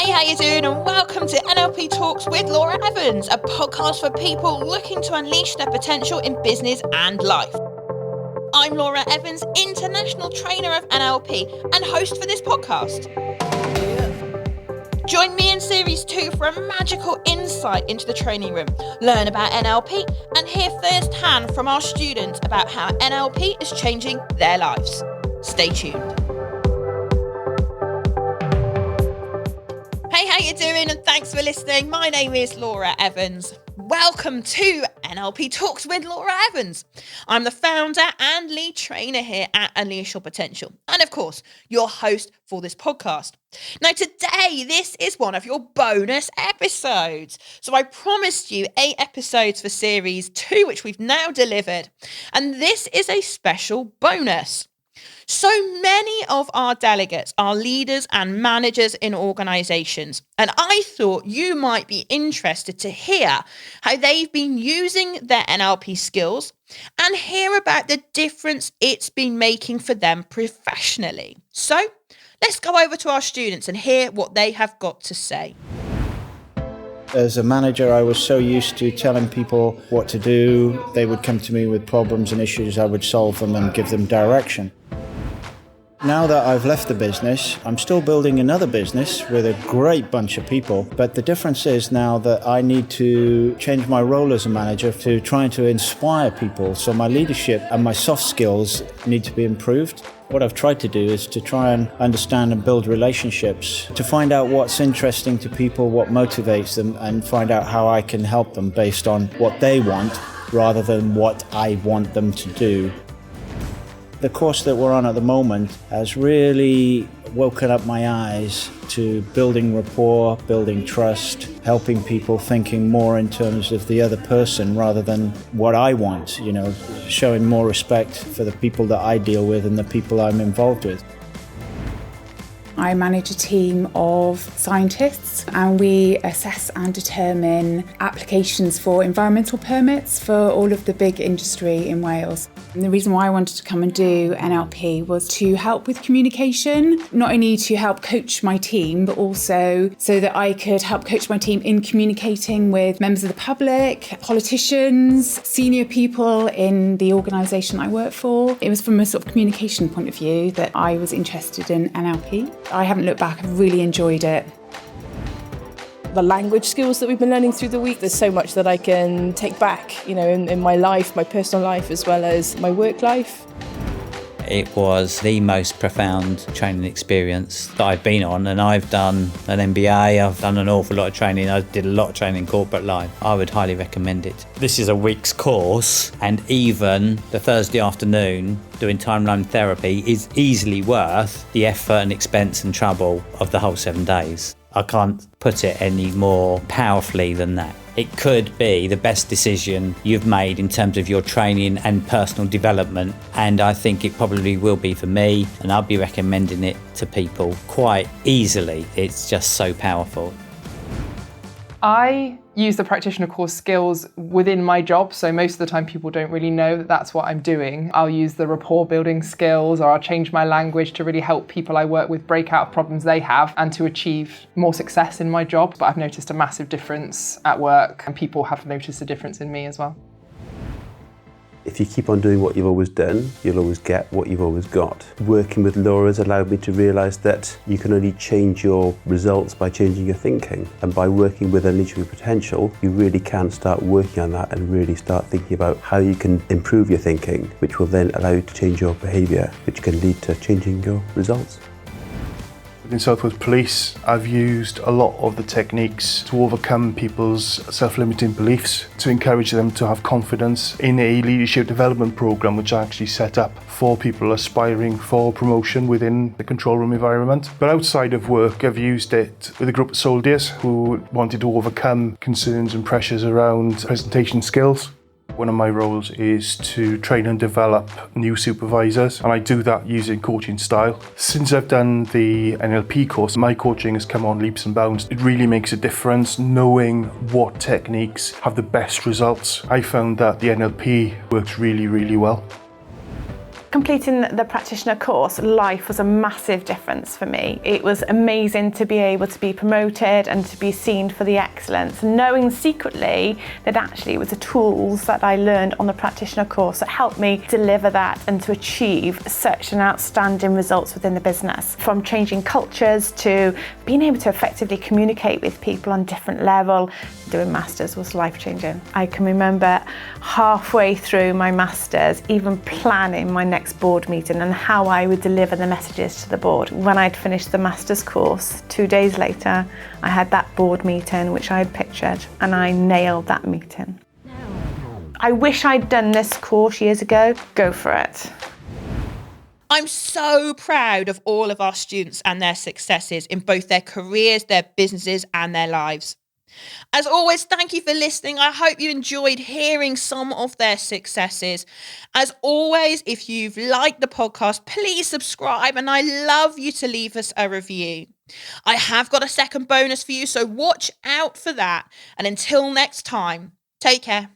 Hey, how you doing? And welcome to NLP Talks with Laura Evans, a podcast for people looking to unleash their potential in business and life. I'm Laura Evans, international trainer of NLP and host for this podcast. Join me in Series 2 for a magical insight into the training room, learn about NLP and hear firsthand from our students about how NLP is changing their lives. Stay tuned. Hey, how you doing? And thanks for listening. My name is Laura Evans. Welcome to NLP Talks with Laura Evans. I'm the founder and lead trainer here at Unleash Your Potential. And of course, your host for this podcast. Now today, this is one of your bonus episodes. So I promised you 8 episodes for Series 2, which we've now delivered. And this is a special bonus. So many of our delegates are leaders and managers in organisations, and I thought you might be interested to hear how they've been using their NLP skills and hear about the difference it's been making for them professionally. So let's go over to our students and hear what they have got to say. As a manager, I was so used to telling people what to do. They would come to me with problems and issues. I would solve them and give them direction. Now that I've left the business, I'm still building another business with a great bunch of people. But the difference is now that I need to change my role as a manager to trying to inspire people. So my leadership and my soft skills need to be improved. What I've tried to do is to try and understand and build relationships, to find out what's interesting to people, what motivates them, and find out how I can help them based on what they want rather than what I want them to do. The course that we're on at the moment has really woken up my eyes to building rapport, building trust, helping people thinking more in terms of the other person rather than what I want, showing more respect for the people that I deal with and the people I'm involved with. I manage a team of scientists and we assess and determine applications for environmental permits for all of the big industry in Wales. And the reason why I wanted to come and do NLP was to help with communication, not only to help coach my team, but also so that I could help coach my team in communicating with members of the public, politicians, senior people in the organisation I work for. It was from a sort of communication point of view that I was interested in NLP. I haven't looked back, I've really enjoyed it. The language skills that we've been learning through the week, there's so much that I can take back, in my life, my personal life, as well as my work life. It was the most profound training experience that I've been on, and I've done an MBA, I've done an awful lot of training, I did a lot of training in corporate life. I would highly recommend it. This is a week's course, and even the Thursday afternoon doing timeline therapy is easily worth the effort and expense and trouble of the whole 7 days. I can't put it any more powerfully than that. It could be the best decision you've made in terms of your training and personal development, and I think it probably will be for me, and I'll be recommending it to people quite easily. It's just so powerful. I use the practitioner course skills within my job, so most of the time people don't really know that that's what I'm doing. I'll use the rapport building skills, or I'll change my language to really help people I work with break out of problems they have and to achieve more success in my job. But I've noticed a massive difference at work, and people have noticed a difference in me as well. If you keep on doing what you've always done, you'll always get what you've always got. Working with Laura has allowed me to realise that you can only change your results by changing your thinking. And by working with Unleash Your Potential, you really can start working on that and really start thinking about how you can improve your thinking, which will then allow you to change your behaviour, which can lead to changing your results. In South Wales Police, I've used a lot of the techniques to overcome people's self-limiting beliefs, to encourage them to have confidence in a leadership development programme which I actually set up for people aspiring for promotion within the control room environment. But outside of work, I've used it with a group of soldiers who wanted to overcome concerns and pressures around presentation skills. One of my roles is to train and develop new supervisors, and I do that using coaching style. Since I've done the NLP course, my coaching has come on leaps and bounds. It really makes a difference knowing what techniques have the best results. I found that the NLP works really, really well. Completing the practitioner course, life was a massive difference for me. It was amazing to be able to be promoted and to be seen for the excellence, knowing secretly that actually it was the tools that I learned on the practitioner course that helped me deliver that and to achieve such an outstanding results within the business. From changing cultures to being able to effectively communicate with people on different level, doing masters was life-changing. I can remember halfway through my masters even planning my next board meeting and how I would deliver the messages to the board. When I'd finished the masters course, 2 days later, I had that board meeting which I had pictured, and I nailed that meeting. I wish I'd done this course years ago. Go for it. I'm so proud of all of our students and their successes in both their careers, their businesses, and their lives. As always, thank you for listening. I hope you enjoyed hearing some of their successes. As always, if you've liked the podcast, please subscribe, and I love you to leave us a review. I have got a second bonus for you, so watch out for that. And until next time, take care.